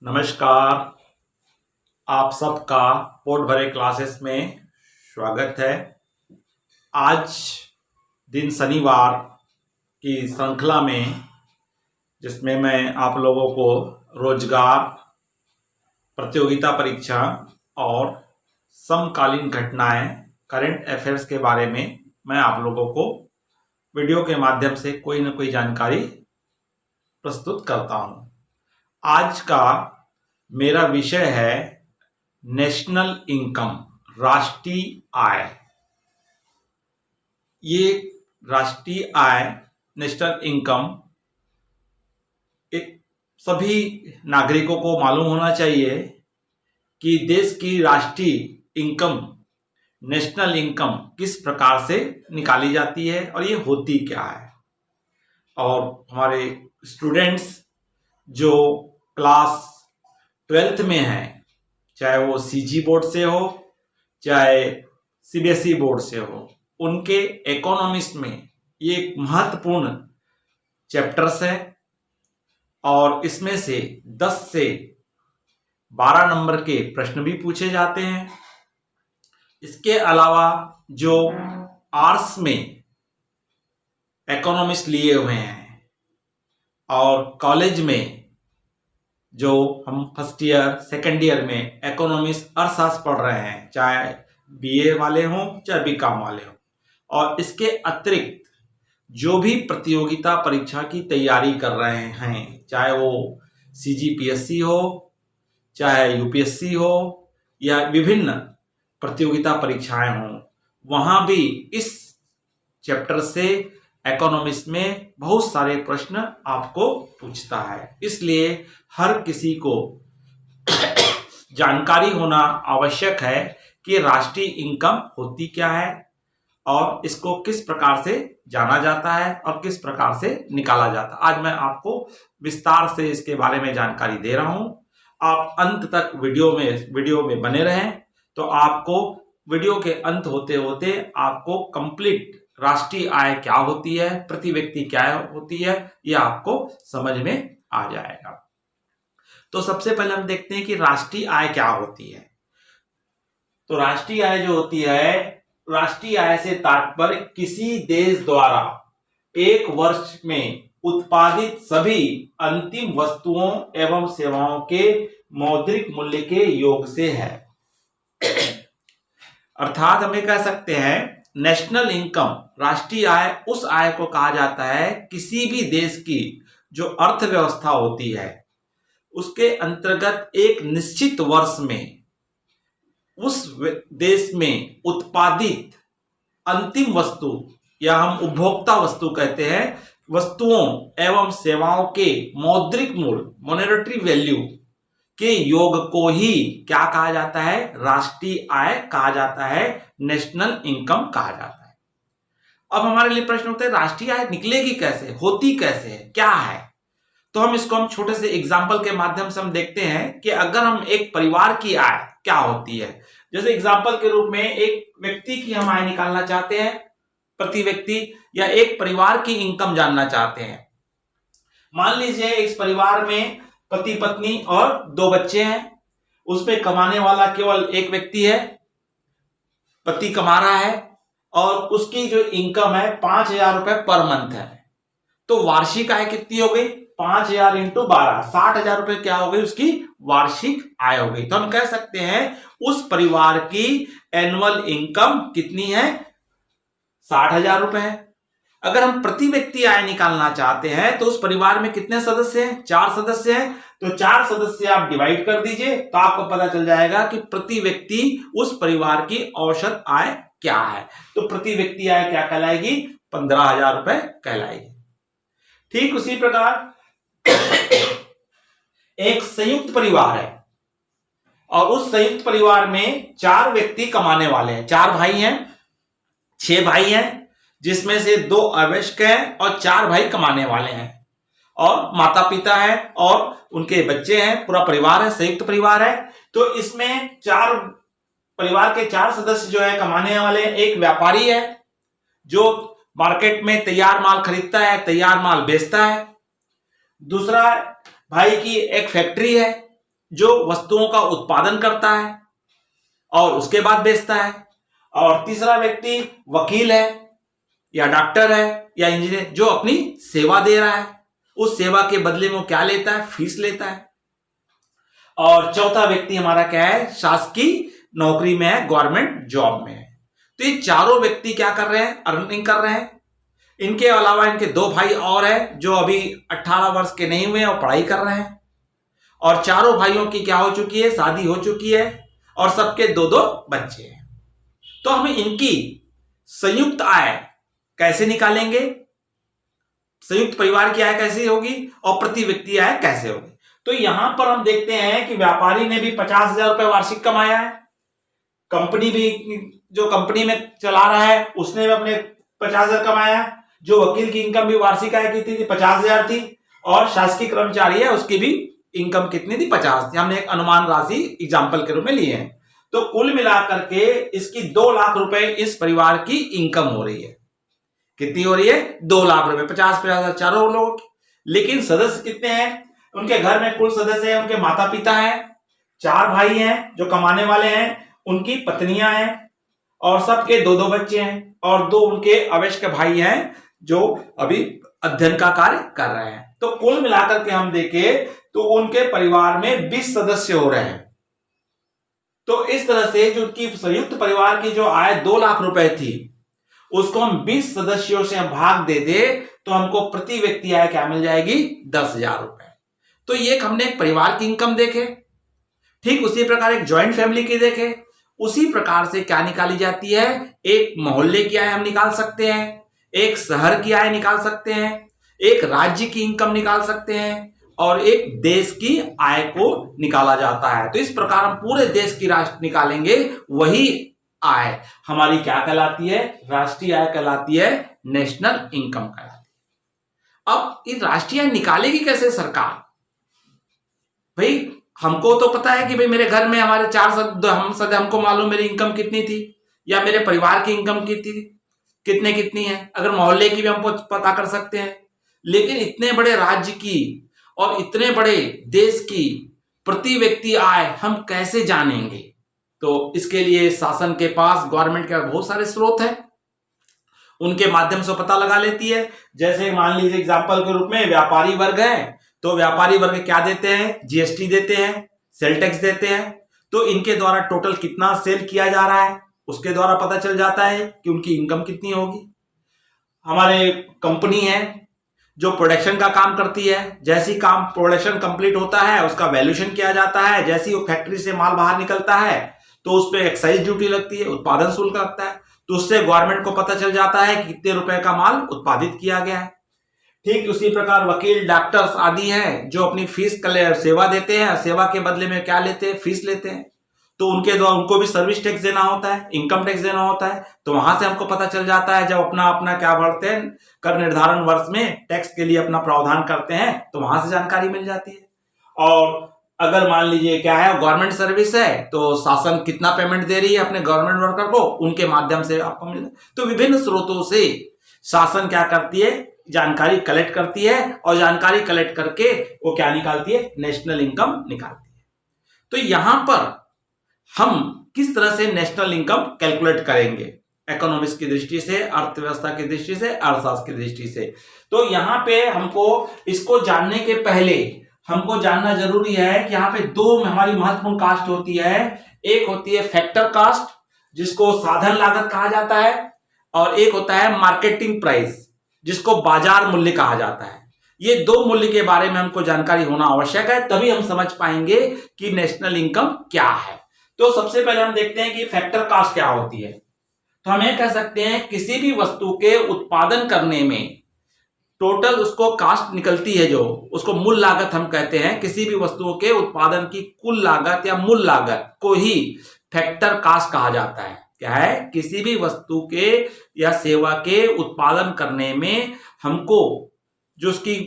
नमस्कार। आप सबका पोट भरे क्लासेस में स्वागत है। आज दिन शनिवार की श्रृंखला में जिसमें मैं आप लोगों को रोजगार, प्रतियोगिता परीक्षा और समकालीन घटनाएं, करंट अफेयर्स के बारे में मैं आप लोगों को वीडियो के माध्यम से कोई न कोई जानकारी प्रस्तुत करता हूं। आज का मेरा विषय है नेशनल इनकम, राष्ट्रीय आय। ये राष्ट्रीय आय, नेशनल इनकम एक सभी नागरिकों को मालूम होना चाहिए कि देश की राष्ट्रीय इनकम, नेशनल इनकम किस प्रकार से निकाली जाती है और ये होती क्या है। और हमारे स्टूडेंट्स जो क्लास 12th में हैं, चाहे वो सीजी बोर्ड से हो चाहे सीबीएसई बोर्ड से हो, उनके इकोनॉमिक्स में ये एक महत्वपूर्ण चैप्टर्स है और इसमें से 10 से 12 नंबर के प्रश्न भी पूछे जाते हैं। इसके अलावा जो आर्ट्स में इकोनॉमिक्स लिए हुए हैं और कॉलेज में जो हम फर्स्ट ईयर सेकेंड ईयर में इकोनॉमिक्स अर्थशास्त्र पढ़ रहे हैं, चाहे बीए वाले हों चाहे बीकॉम वाले हों, और इसके अतिरिक्त जो भी प्रतियोगिता परीक्षा की तैयारी कर रहे हैं, चाहे वो सीजीपीएससी हो चाहे यूपीएससी हो या विभिन्न प्रतियोगिता परीक्षाएं हों, वहां भी इस चैप्टर से इकोनॉमिक्स में बहुत सारे प्रश्न आपको पूछता है। इसलिए हर किसी को जानकारी होना आवश्यक है कि राष्ट्रीय इनकम होती क्या है और इसको किस प्रकार से जाना जाता है और किस प्रकार से निकाला जाता है। आज मैं आपको विस्तार से इसके बारे में जानकारी दे रहा हूं। आप अंत तक वीडियो में बने रहें तो आपको वीडियो के अंत होते होते आपको कंप्लीट राष्ट्रीय आय क्या होती है, प्रति व्यक्ति क्या होती है, यह आपको समझ में आ जाएगा। तो सबसे पहले हम देखते हैं कि राष्ट्रीय आय क्या होती है। तो राष्ट्रीय आय जो होती है, राष्ट्रीय आय से तात्पर्य किसी देश द्वारा एक वर्ष में उत्पादित सभी अंतिम वस्तुओं एवं सेवाओं के मौद्रिक मूल्य के योग से है। अर्थात हमें कह सकते हैं नेशनल इनकम, राष्ट्रीय आय, उस आय को कहा जाता है किसी भी देश की जो अर्थव्यवस्था होती है उसके अंतर्गत एक निश्चित वर्ष में उस देश में उत्पादित अंतिम वस्तु या हम उपभोक्ता वस्तु कहते हैं, वस्तुओं एवं सेवाओं के मौद्रिक मूल्य, मॉनेटरी वैल्यू के योग को ही क्या कहा जाता है, राष्ट्रीय आय कहा जाता है, नेशनल इनकम कहा जाता है। अब हमारे लिए प्रश्न होता है राष्ट्रीय आय निकलेगी कैसे, होती कैसे है, क्या है। तो हम छोटे से एग्जाम्पल के माध्यम से हम देखते हैं कि अगर हम एक परिवार की आय क्या होती है, जैसे एग्जाम्पल के रूप में एक व्यक्ति की हम आय निकालना चाहते हैं, प्रति व्यक्ति या एक परिवार की इनकम जानना चाहते हैं। मान लीजिए इस परिवार में पति पत्नी और 2 बच्चे हैं, उसमें कमाने वाला केवल एक व्यक्ति है, पति कमा रहा है और उसकी जो इनकम है 5,000 रुपए पर मंथ है। तो वार्षिक आय कितनी हो गई, 5,000 इंटू 12, 60,000 रुपए क्या हो गई, उसकी वार्षिक आय हो गई। तो हम कह सकते हैं उस परिवार की एनुअल इनकम कितनी है, 60,000 रुपए है। अगर हम प्रति व्यक्ति आय निकालना चाहते हैं तो उस परिवार में कितने सदस्य हैं, 4 सदस्य हैं। तो 4 सदस्य आप डिवाइड कर दीजिए तो आपको पता चल जाएगा कि प्रति व्यक्ति उस परिवार की औसत आय क्या है। तो प्रति व्यक्ति आय क्या कहलाएगी, 15,000 रुपए कहलाएगी। ठीक उसी प्रकार एक संयुक्त परिवार है और उस संयुक्त परिवार में 4 व्यक्ति कमाने वाले हैं, 4 भाई हैं, 6 भाई हैं, जिसमें से 2 अवयस्क हैं और 4 भाई कमाने वाले हैं, और माता पिता है और उनके बच्चे हैं, पूरा परिवार है, संयुक्त परिवार है। तो इसमें परिवार के 4 सदस्य जो है कमाने वाले, एक व्यापारी है जो मार्केट में तैयार माल खरीदता है, तैयार माल बेचता है। दूसरा भाई की एक फैक्ट्री है जो वस्तुओं का उत्पादन करता है और उसके बाद बेचता है, और तीसरा व्यक्ति वकील है या डॉक्टर है या इंजीनियर जो अपनी सेवा दे रहा है, उस सेवा के बदले में वो क्या लेता है, फीस लेता है। और चौथा व्यक्ति हमारा क्या है, शासकीय नौकरी में है, गवर्नमेंट जॉब में है। तो ये चारों व्यक्ति क्या कर रहे हैं, अर्निंग कर रहे हैं। इनके अलावा इनके दो भाई और हैं जो अभी 18 वर्ष के नहीं हुए और पढ़ाई कर रहे हैं, और चारों भाइयों की क्या हो चुकी है, शादी हो चुकी है, और सबके दो दो बच्चे हैं। तो हमें इनकी संयुक्त आय कैसे निकालेंगे, संयुक्त परिवार की आय कैसे होगी और प्रति व्यक्ति आय कैसे होगी। तो यहां पर हम देखते हैं कि व्यापारी ने भी 50,000 रुपए वार्षिक कमाया है, कंपनी भी जो कंपनी में चला रहा है उसने भी अपने 50,000 कमाया है, जो वकील की इनकम भी वार्षिक आय कितनी थी, 50,000 थी, और शासकीय कर्मचारी है उसकी भी इनकम कितनी थी, 50 थी। हमने एक अनुमान राशि एग्जाम्पल के रूप में लिए हैं। तो कुल मिलाकर के इसकी 2 लाख रुपए इस परिवार की इनकम हो रही है। कितनी हो रही है, 2 लाख रुपए, 50 चारों लोगों की। लेकिन सदस्य कितने हैं, उनके घर में कुल सदस्य हैं, उनके माता पिता हैं, 4 भाई हैं जो कमाने वाले हैं, उनकी पत्नियां हैं, और सबके दो दो बच्चे हैं, और 2 उनके अवयस्क भाई हैं जो अभी अध्ययन का कार्य कर रहे हैं। तो कुल मिलाकर के हम देखें तो उनके परिवार में 20 सदस्य हो रहे हैं। तो इस तरह से जो उनकी संयुक्त परिवार की जो आय 2 लाख रुपए थी, उसको हम 20 सदस्यों से भाग दे दे तो हमको प्रति व्यक्ति आय क्या मिल जाएगी, 10,000 रुपए। तो ये हमने एक परिवार की इनकम देखे। ठीक उसी प्रकार एक ज्वाइंट फैमिली की देखे, उसी प्रकार से क्या निकाली जाती है, एक मोहल्ले की आय हम निकाल सकते हैं, एक शहर की आय निकाल सकते हैं, एक राज्य की इनकम निकाल सकते हैं, और एक देश की आय को निकाला जाता है। तो इस प्रकार हम पूरे देश की राष्ट्र निकालेंगे, वही आय हमारी क्या कहलाती है, राष्ट्रीय आय कहलाती है, नेशनल इनकम कहलाती है। अब ये राष्ट्रीय आय निकालेगी कैसे सरकार, भाई हमको तो पता है कि भाई मेरे घर में हमारे 4 सदस्य, हमको मालूम मेरी इनकम कितनी थी या मेरे परिवार की इनकम कितनी है, अगर मोहल्ले की भी हम पता कर सकते हैं। लेकिन इतने बड़े राज्य की और इतने बड़े देश की प्रति व्यक्ति आय हम कैसे जानेंगे। तो इसके लिए शासन के पास, गवर्नमेंट के पास बहुत सारे स्रोत हैं, उनके माध्यम से पता लगा लेती है। जैसे मान लीजिए एग्जाम्पल के रूप में व्यापारी वर्ग है, तो व्यापारी वर्ग क्या देते हैं, जीएसटी देते हैं, सेल टैक्स देते हैं। तो इनके द्वारा टोटल कितना सेल किया जा रहा है उसके द्वारा पता चल जाता है कि उनकी इनकम कितनी होगी। हमारे कंपनी है जो प्रोडक्शन का काम करती है, जैसी काम प्रोडक्शन कंप्लीट होता है उसका वैल्यूएशन किया जाता है, जैसी वो फैक्ट्री से माल बाहर निकलता है तो उस पर एक्साइज ड्यूटी लगती है, उत्पादन शुल्क लगता है, तो उससे गवर्नमेंट को पता चल जाता है कि कितने रुपए का माल उत्पादित किया गया है। ठीक उसी प्रकार वकील, डॉक्टर्स आदि हैं जो अपनी फीस सेवा देते हैं, सेवा के बदले में क्या लेते हैं, फीस लेते हैं। तो उनके द्वारा उनको भी सर्विस टैक्स देना होता है, इनकम टैक्स देना होता है। तो वहां से हमको पता चल जाता है, जब अपना क्या भरते हैं, कर निर्धारण वर्ष में टैक्स के लिए अपना प्रावधान करते हैं, तो वहां से जानकारी मिल जाती है। और अगर मान लीजिए क्या है, गवर्नमेंट सर्विस है, तो शासन कितना पेमेंट दे रही है अपने गवर्नमेंट वर्कर को, उनके माध्यम से आपको मिल जाए। तो विभिन्न स्रोतों से शासन क्या करती है, जानकारी कलेक्ट करती है, और जानकारी कलेक्ट करके वो क्या निकालती है, नेशनल इनकम निकालती है। तो यहां पर हम किस तरह से नेशनल इनकम कैलकुलेट करेंगे, इकोनॉमिक्स की दृष्टि से, अर्थव्यवस्था की दृष्टि से, अर्थशास्त्र की दृष्टि से। तो यहां पे हमको इसको जानने के पहले हमको जानना जरूरी है कि यहाँ पे 2 हमारी महत्वपूर्ण कास्ट होती है। एक होती है फैक्टर कास्ट, जिसको साधन लागत कहा जाता है, और एक होता है मार्केटिंग प्राइस, जिसको बाजार मूल्य कहा जाता है। ये 2 मूल्य के बारे में हमको जानकारी होना आवश्यक है, तभी हम समझ पाएंगे कि नेशनल इनकम क्या है। तो सबसे पहले हम देखते हैं कि फैक्टर कास्ट क्या होती है। तो हम ये कह सकते हैं किसी भी वस्तु के उत्पादन करने में टोटल उसको कास्ट निकलती है, जो उसको मूल लागत हम कहते हैं। किसी भी वस्तुओं के उत्पादन की कुल लागत या मूल लागत को ही फैक्टर कास्ट कहा जाता है। क्या है, किसी भी वस्तु के या सेवा के उत्पादन करने में हमको जो उसकी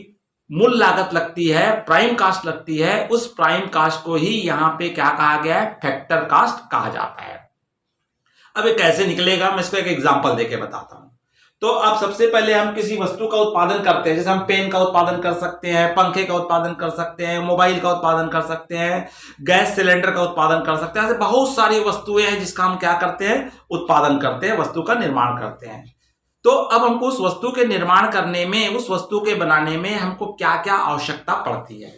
मूल लागत लगती है, प्राइम कास्ट लगती है, उस प्राइम कास्ट को ही यहां पे क्या कहा गया है, फैक्टर कास्ट कहा जाता है। अब ये कैसे निकलेगा, मैं इसको एक एग्जांपल देके बताता हूं। तो अब सबसे पहले हम किसी वस्तु का उत्पादन करते हैं, जैसे हम पेन का उत्पादन कर सकते हैं, पंखे का उत्पादन कर सकते हैं, मोबाइल का उत्पादन कर सकते हैं, गैस सिलेंडर का उत्पादन कर सकते हैं। ऐसे बहुत सारी वस्तुएं हैं जिसका हम क्या करते हैं, उत्पादन करते हैं, वस्तु का निर्माण करते हैं। तो अब हमको उस वस्तु के निर्माण करने में, उस वस्तु के बनाने में हमको क्या क्या आवश्यकता पड़ती है।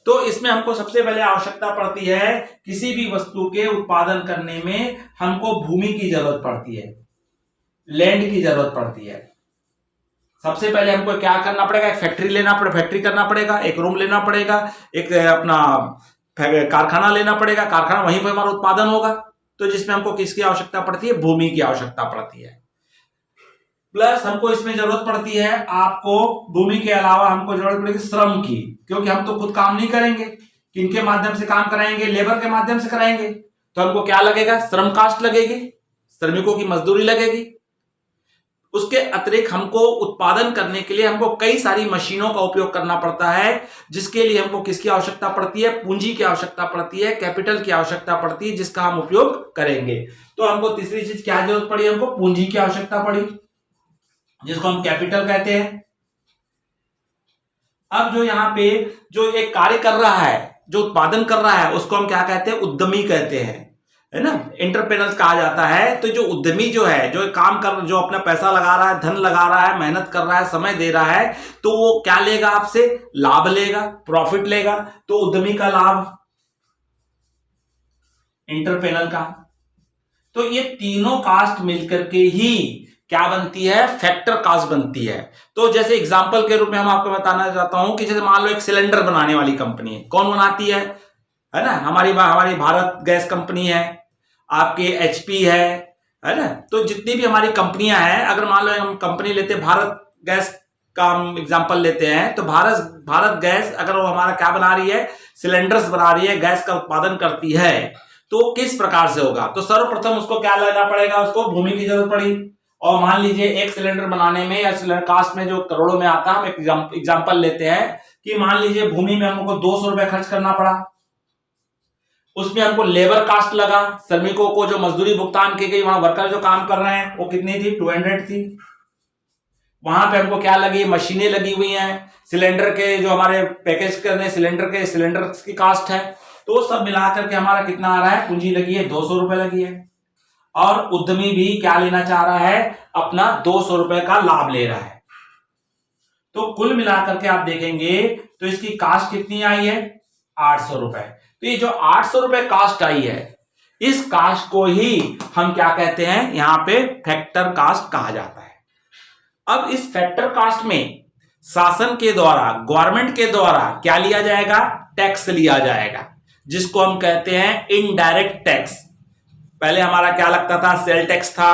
तो इसमें हमको सबसे पहले आवश्यकता पड़ती है, किसी भी वस्तु के उत्पादन करने में हमको भूमि की जरूरत पड़ती है, लैंड की जरूरत पड़ती है। सबसे पहले हमको क्या करना पड़ेगा, एक फैक्ट्री करना पड़ेगा, एक रूम लेना पड़ेगा, एक अपना कारखाना लेना पड़ेगा, कारखाना वहीं पर हमारा उत्पादन होगा। तो जिसमें हमको किसकी आवश्यकता पड़ती है, भूमि की आवश्यकता पड़ती है। प्लस हमको इसमें जरूरत पड़ती है, आपको भूमि के अलावा हमको जरूरत पड़ेगी श्रम की, क्योंकि हम तो खुद काम नहीं करेंगे, किनके माध्यम से काम कराएंगे, लेबर के माध्यम से कराएंगे। तो हमको क्या लगेगा, श्रम कास्ट लगेगी, श्रमिकों की मजदूरी लगेगी। उसके अतिरिक्त हमको उत्पादन करने के लिए हमको कई सारी मशीनों का उपयोग करना पड़ता है, जिसके लिए हमको किसकी आवश्यकता पड़ती है, पूंजी की आवश्यकता पड़ती है, कैपिटल की आवश्यकता पड़ती है, जिसका हम उपयोग करेंगे। तो हमको तीसरी चीज क्या जरूरत पड़ी, हमको पूंजी की आवश्यकता पड़ी, जिसको हम कैपिटल कहते हैं। अब जो यहाँ पे जो एक कार्य कर रहा है, जो उत्पादन कर रहा है, उसको हम क्या कहते हैं, उद्यमी कहते हैं, है ना, एंटरप्रेन्योर कहा जाता है। तो जो उद्यमी जो है, जो काम कर, जो अपना पैसा लगा रहा है, धन लगा रहा है, मेहनत कर रहा है, समय दे रहा है, तो वो क्या लेगा आपसे, लाभ लेगा, प्रॉफिट लेगा। तो उद्यमी का लाभ, एंटरप्रेन्योर का। तो ये तीनों कास्ट मिलकर के ही क्या बनती है, फैक्टर कास्ट बनती है। तो जैसे एग्जांपल के रूप में हम आपको बताना चाहता हूं कि जैसे मान लो एक सिलेंडर बनाने वाली कंपनी है, कौन बनाती है ना, हमारी भारत गैस कंपनी है, आपके एचपी है ना। तो जितनी भी हमारी कंपनियां हैं, अगर मान लो हम कंपनी लेते हैं, भारत गैस का हम एग्जांपल लेते हैं, तो भारत गैस अगर वो हमारा क्या बना रही है, सिलेंडर्स बना रही है, गैस का उत्पादन करती है, तो किस प्रकार से होगा। तो सर्वप्रथम उसको क्या लेना पड़ेगा, उसको भूमि की जरूरत पड़ी। और मान लीजिए एक सिलेंडर बनाने में या सिलेंडर कास्ट में जो करोड़ों में आता है, हम एक एग्जांपल लेते हैं कि मान लीजिए भूमि में हमको 200 रुपए खर्च करना पड़ा, उसमें हमको लेबर कास्ट लगा, श्रमिकों को जो मजदूरी भुगतान की गई, वहां वर्कर जो काम कर रहे हैं वो कितनी थी, 200 थी। वहां पे हमको क्या लगी, मशीनें लगी हुई हैं, सिलेंडर के जो हमारे पैकेज करने सिलेंडर की कास्ट है। तो सब मिलाकर के हमारा कितना आ रहा है, पूंजी लगी है 200 रुपए लगी है। और उद्यमी भी क्या लेना चाह रहा है, अपना 200 रुपए का लाभ ले रहा है। तो कुल मिलाकर के आप देखेंगे तो इसकी कास्ट कितनी आई है, 800 रुपए। तो ये जो 800 रुपए कास्ट आई है, इस कास्ट को ही हम क्या कहते हैं, यहां पे फैक्टर कास्ट कहा जाता है। अब इस फैक्टर कास्ट में शासन के द्वारा, गवर्नमेंट के द्वारा क्या लिया जाएगा, टैक्स लिया जाएगा, जिसको हम कहते हैं इनडायरेक्ट टैक्स। पहले हमारा क्या लगता था, सेल टैक्स था,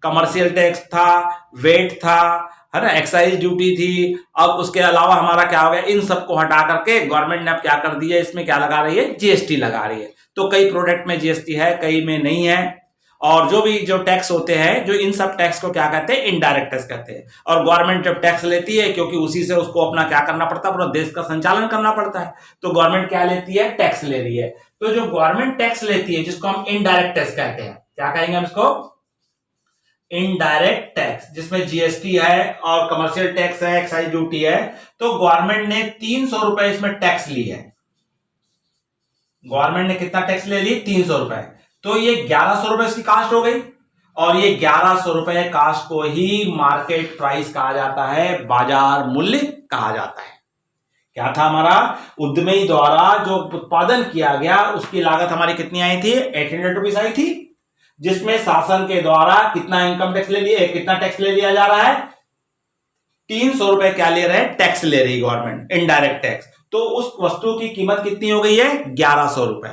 कमर्शियल टैक्स था, वेट था, है ना, एक्साइज ड्यूटी थी। अब उसके अलावा हमारा क्या हो गया, इन सबको हटा करके गवर्नमेंट ने अब क्या कर दिया, इसमें क्या लगा रही है, जीएसटी लगा रही है। तो कई प्रोडक्ट में जीएसटी है, कई में नहीं है। और जो भी जो टैक्स होते हैं, जो इन सब टैक्स को क्या कहते हैं, इनडायरेक्ट टैक्स कहते हैं। और गवर्नमेंट जब टैक्स लेती है, क्योंकि उसी से उसको अपना क्या करना पड़ता है, पूरा देश का संचालन करना पड़ता है, तो गवर्नमेंट क्या लेती है, टैक्स ले रही है। तो जो गवर्नमेंट टैक्स लेती है, जिसको हम इनडायरेक्ट टैक्स कहते हैं, क्या कहेंगे हम इसको, इनडायरेक्ट टैक्स, जिसमें जीएसटी है और कमर्शियल टैक्स है, एक्साइज ड्यूटी है। तो गवर्नमेंट ने 300 रुपए इसमें टैक्स ली है। गवर्नमेंट ने कितना टैक्स ले ली, 300 रुपए। तो ये 1100 रुपए इसकी कास्ट हो गई। और ये 1100 रुपए कास्ट को ही मार्केट प्राइस कहा जाता है, बाजार मूल्य कहा जाता है। क्या था हमारा, उद्यमी द्वारा जो उत्पादन किया गया, उसकी लागत हमारी कितनी आई थी, 800 रुपीज आई थी, जिसमें शासन के द्वारा कितना इनकम टैक्स ले लिया, कितना टैक्स ले लिया जा रहा है, 300 रुपए क्या ले रहे हैं, टैक्स ले रही गवर्नमेंट, इनडायरेक्ट टैक्स। तो उस वस्तु की कीमत कितनी हो गई है, 1100 रुपए।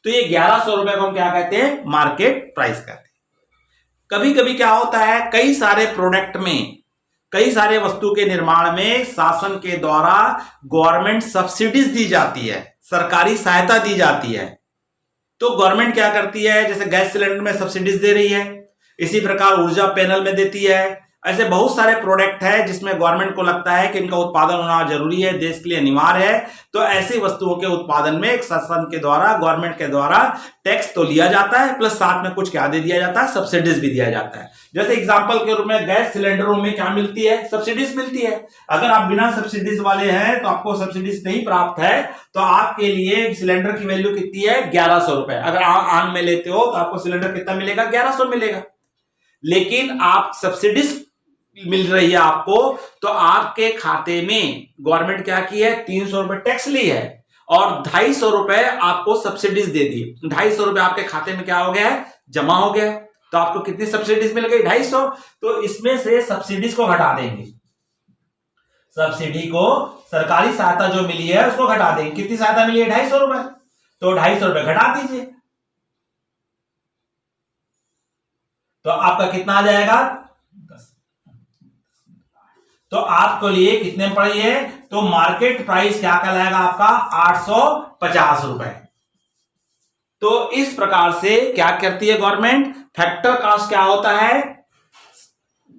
तो ये 1100 रुपए को हम क्या कहते हैं, मार्केट प्राइस कहते हैं। कभी कभी क्या होता है, कई सारे प्रोडक्ट में, कई सारे वस्तु के निर्माण में शासन के द्वारा गवर्नमेंट सब्सिडीज दी जाती है, सरकारी सहायता दी जाती है। तो गवर्नमेंट क्या करती है, जैसे गैस सिलेंडर में सब्सिडीज दे रही है, इसी प्रकार ऊर्जा पैनल में देती है, ऐसे बहुत सारे प्रोडक्ट है जिसमें गवर्नमेंट को लगता है कि इनका उत्पादन होना जरूरी है, देश के लिए अनिवार्य है। तो ऐसी वस्तुओं के उत्पादन में एक शासन के द्वारा, गवर्नमेंट के द्वारा टैक्स तो लिया जाता है, प्लस साथ में कुछ क्या दे दिया जाता है, सब्सिडीज भी दिया जाता है। जैसे एग्जांपल के रूप में गैस सिलेंडरों में क्या मिलती है, सब्सिडीज मिलती है। अगर आप बिना सब्सिडीज वाले हैं तो आपको सब्सिडीज नहीं प्राप्त है, तो आपके लिए सिलेंडर की वैल्यू कितनी है, 1100 रुपए। अगर आप आन में लेते हो तो आपको सिलेंडर कितना मिलेगा, 1100 मिलेगा। लेकिन आप सब्सिडीज मिल रही है आपको, तो आपके खाते में गवर्नमेंट क्या की है, 300 रुपए टैक्स ली है और 250 रुपए आपको सब्सिडीज दे दी। 250 रुपए आपके खाते में क्या हो गया है, जमा हो गया। तो आपको कितनी सब्सिडीज मिल गई, 250। तो इसमें से सब्सिडीज को घटा देंगे, सब्सिडी को, सरकारी सहायता जो मिली है उसको घटा देंगे। कितनी सहायता मिली है, 250 रुपए, तो 250 रुपए घटा दीजिए, तो आपका कितना आ जाएगा, 10। तो आपके लिए कितने में पड़ी है, तो मार्केट प्राइस क्या कहलाएगा आपका, 850 रुपए। तो इस प्रकार से क्या करती है गवर्नमेंट, फैक्टर कॉस्ट क्या होता है,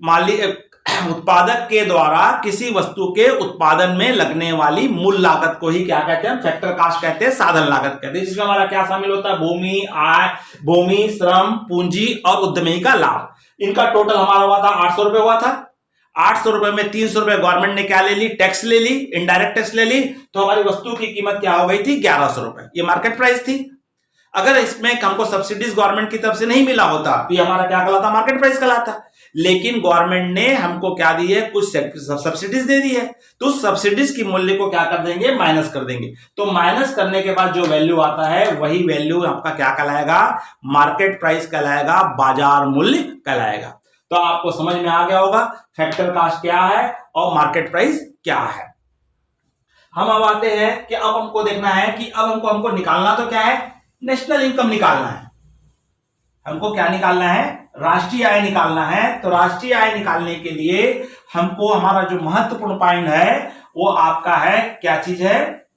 मालिक उत्पादक के द्वारा किसी वस्तु के उत्पादन में लगने वाली मूल लागत को ही क्या कहते हैं, फैक्टर कॉस्ट कहते हैं, साधन लागत कहते हैं। जिसमें हमारा क्या शामिल होता है, भूमि, आय, भूमि, श्रम, पूंजी और उद्यमी का लाभ। इनका टोटल हमारा हुआ था 800 रुपए हुआ था। 800 रुपए में 300 रुपए गवर्नमेंट ने क्या ले ली, टैक्स ले ली, इनडायरेक्ट टैक्स ले ली। तो हमारी वस्तु की कीमत क्या हो गई थी, 1100 रुपए। ये मार्केट प्राइस थी। अगर इसमें हमको सब्सिडीज गवर्नमेंट की तरफ से नहीं मिला होता तो ये हमारा क्या कहलाता, मार्केट प्राइस कहलाता। लेकिन गवर्नमेंट ने हमको क्या दी है, कुछ सब्सिडीज दे दी है, तो उस सब्सिडीज की मूल्य को क्या कर देंगे, माइनस कर देंगे। तो माइनस करने के बाद जो वैल्यू आता है वही वैल्यू आपका क्या कहलाएगा, मार्केट प्राइस कहलाएगा, बाजार मूल्य कहलाएगा। तो आपको समझ में आ गया होगा फैक्टर कॉस्ट क्या है और मार्केट प्राइस क्या है। हम अब आते हैं कि अब हमको देखना है कि अब हमको निकालना तो क्या है, नेशनल इनकम निकालना है। हमको क्या निकालना है, राष्ट्रीय आय निकालना है। तो राष्ट्रीय आय निकालने के लिए हमको हमारा जो महत्वपूर्ण पॉइंट है वो आपका है, क्या चीज है,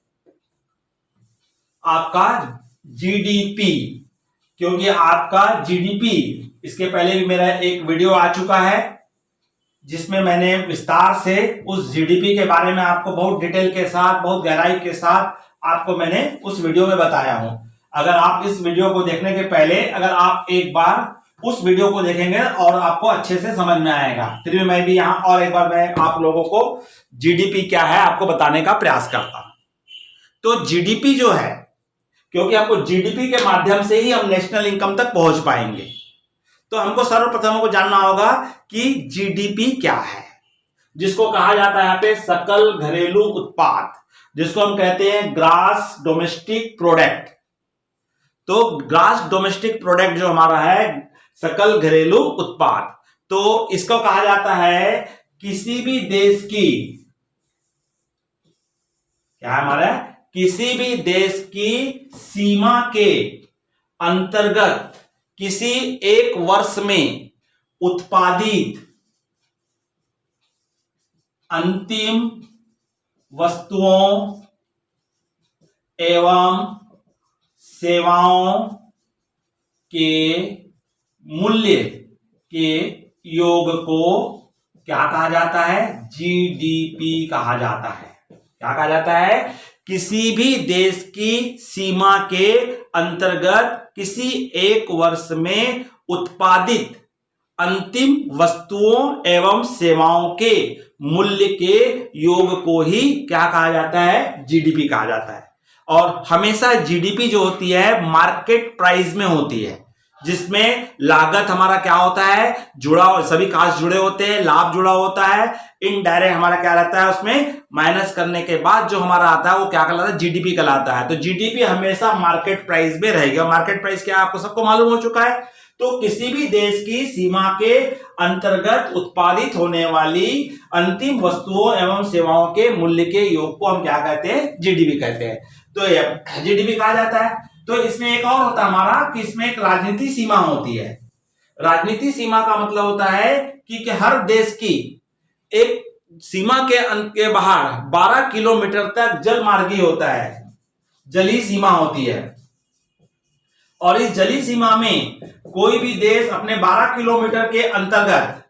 आपका जीडीपी। क्योंकि आपका जीडीपी, इसके पहले भी मेरा एक वीडियो आ चुका है जिसमें मैंने विस्तार से उस जीडीपी के बारे में आपको बहुत डिटेल के साथ, बहुत गहराई के साथ आपको मैंने उस वीडियो में बताया हूं। अगर आप इस वीडियो को देखने के पहले अगर आप एक बार उस वीडियो को देखेंगे और आपको अच्छे से समझ में आएगा। फिर भी मैं भी यहां और एक बार मैं आप लोगों को जीडीपी क्या है आपको बताने का प्रयास करता हूं। तो जीडीपी जो है, क्योंकि आपको जीडीपी के माध्यम से ही हम नेशनल इनकम तक पहुंच पाएंगे, तो हमको सर्वप्रथम हमको जानना होगा कि जीडीपी क्या है, जिसको कहा जाता है यहाँ पे सकल घरेलू उत्पाद, जिसको हम कहते हैं ग्रास डोमेस्टिक प्रोडक्ट। तो ग्रास डोमेस्टिक प्रोडक्ट जो हमारा है, सकल घरेलू उत्पाद, तो इसको कहा जाता है किसी भी देश की, क्या है हमारा, किसी भी देश की सीमा के अंतर्गत किसी एक वर्ष में उत्पादित अंतिम वस्तुओं एवं सेवाओं के मूल्य के योग को क्या कहा जाता है, जीडीपी कहा जाता है। क्या कहा जाता है, किसी भी देश की सीमा के अंतर्गत किसी एक वर्ष में उत्पादित अंतिम वस्तुओं एवं सेवाओं के मूल्य के योग को ही क्या कहा जाता है, जीडीपी कहा जाता है। और हमेशा जीडीपी जो होती है मार्केट प्राइस में होती है, जिसमें लागत हमारा क्या होता है, जुड़ा, सभी कास्ट जुड़े होते हैं, लाभ जुड़ा होता है, इनडायरेक्ट हमारा क्या रहता है, उसमें माइनस करने के बाद जो हमारा आता है वो क्या कहलाता है, जीडीपी कहलाता है। तो जीडीपी हमेशा मार्केट प्राइस में रहेगी। और मार्केट प्राइस क्या आपको सबको मालूम हो चुका है। तो किसी भी देश की सीमा के अंतर्गत उत्पादित होने वाली अंतिम वस्तुओं एवं सेवाओं के मूल्य के योग को हम क्या कहते हैं, जीडीपी कहते हैं। तो जीडीपी कहा जाता है। तो इसमें एक और होता है हमारा कि इसमें एक राजनीतिक सीमा होती है। राजनीतिक सीमा का मतलब होता है कि हर देश की एक सीमा के अंत के बाहर 12 किलोमीटर तक जल मार्गी होता है, जलीय सीमा होती है। और इस जलीय सीमा में कोई भी देश अपने 12 किलोमीटर के अंतर्गत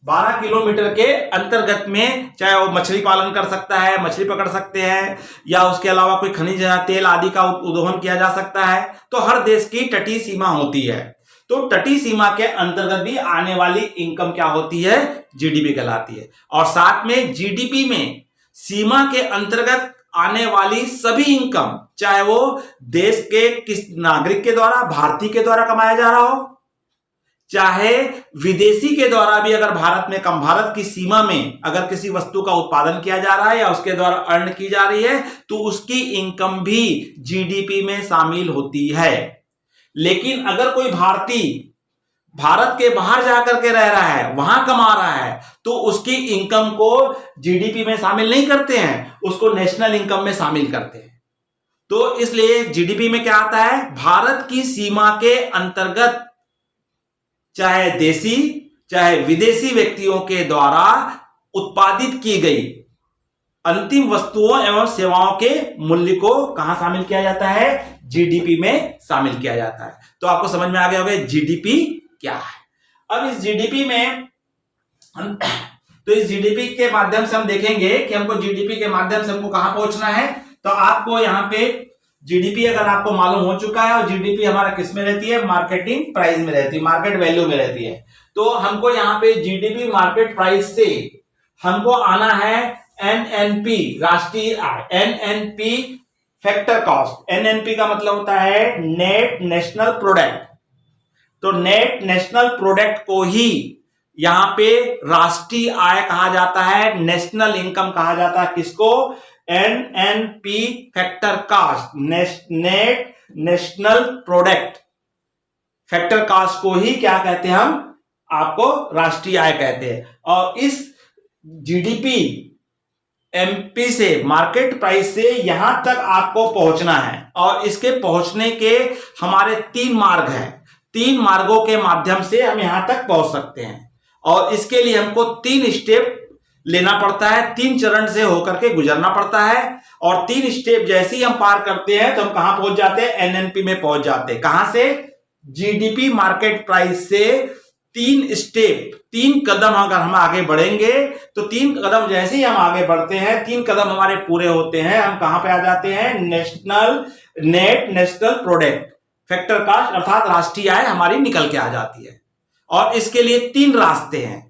12 किलोमीटर के अंतर्गत में, चाहे वो मछली पालन कर सकता है, मछली पकड़ सकते हैं, या उसके अलावा कोई खनिज तेल आदि का उद्वहन किया जा सकता है। तो हर देश की तटीय सीमा होती है, तो तटीय सीमा के अंतर्गत भी आने वाली इनकम क्या होती है, जीडीपी कहलाती है। और साथ में जीडीपी में सीमा के अंतर्गत आने वाली सभी इनकम, चाहे वो देश के किस नागरिक के द्वारा, भारतीय के द्वारा कमाया जा रहा हो, चाहे विदेशी के द्वारा भी, अगर भारत की सीमा में अगर किसी वस्तु का उत्पादन किया जा रहा है या उसके द्वारा अर्न की जा रही है, तो उसकी इनकम भी जीडीपी में शामिल होती है। लेकिन अगर कोई भारतीय भारत के बाहर जाकर के रह रहा है, वहां कमा रहा है, तो उसकी इनकम को जीडीपी में शामिल नहीं करते हैं, उसको नेशनल इनकम में शामिल करते हैं। तो इसलिए जीडीपी में क्या आता है, भारत की सीमा के अंतर्गत चाहे देशी चाहे विदेशी व्यक्तियों के द्वारा उत्पादित की गई अंतिम वस्तुओं एवं सेवाओं के मूल्य को कहां शामिल किया जाता है, जीडीपी में शामिल किया जाता है। तो आपको समझ में आ गया होगा जीडीपी क्या है। अब इस जीडीपी में तो इस जीडीपी के माध्यम से हम देखेंगे कि हमको जीडीपी के माध्यम से हमको कहां पहुंचना है। तो आपको यहां पे जीडीपी अगर आपको मालूम हो चुका है, और जीडीपी हमारा किस में रहती है, मार्केटिंग प्राइस में रहती है, मार्केट वैल्यू में रहती है। तो हमको यहाँ पे जीडीपी मार्केट प्राइस से हमको आना है एनएनपी, राष्ट्रीय आय, एनएनपी फैक्टर कॉस्ट। एनएनपी का मतलब होता है नेट नेशनल प्रोडक्ट। तो नेट नेशनल प्रोडक्ट को ही यहां पे राष्ट्रीय आय कहा जाता है, नेशनल इनकम कहा जाता है। किसको, NNP factor cost, net national product factor cost को ही क्या कहते हैं, हम आपको राष्ट्रीय आय कहते हैं। और इस जीडीपी एमपी से, मार्केट प्राइस से यहां तक आपको पहुंचना है, और इसके पहुंचने के हमारे 3 मार्ग हैं। 3 मार्गों के माध्यम से हम यहां तक पहुंच सकते हैं, और इसके लिए हमको 3 स्टेप लेना पड़ता है, 3 चरण से होकर के गुजरना पड़ता है। और 3 स्टेप जैसे ही हम पार करते हैं तो हम कहां पहुंच जाते हैं, एनएनपी में पहुंच जाते हैं। कहां से, जीडीपी मार्केट प्राइस से 3 स्टेप, 3 कदम अगर हम आगे बढ़ेंगे, तो 3 कदम जैसे ही हम आगे बढ़ते हैं, 3 कदम हमारे पूरे होते हैं, हम कहां पे आ जाते हैं, net national product factor cost, अर्थात राष्ट्रीय आय हमारी निकल के आ जाती है। और इसके लिए 3 रास्ते हैं,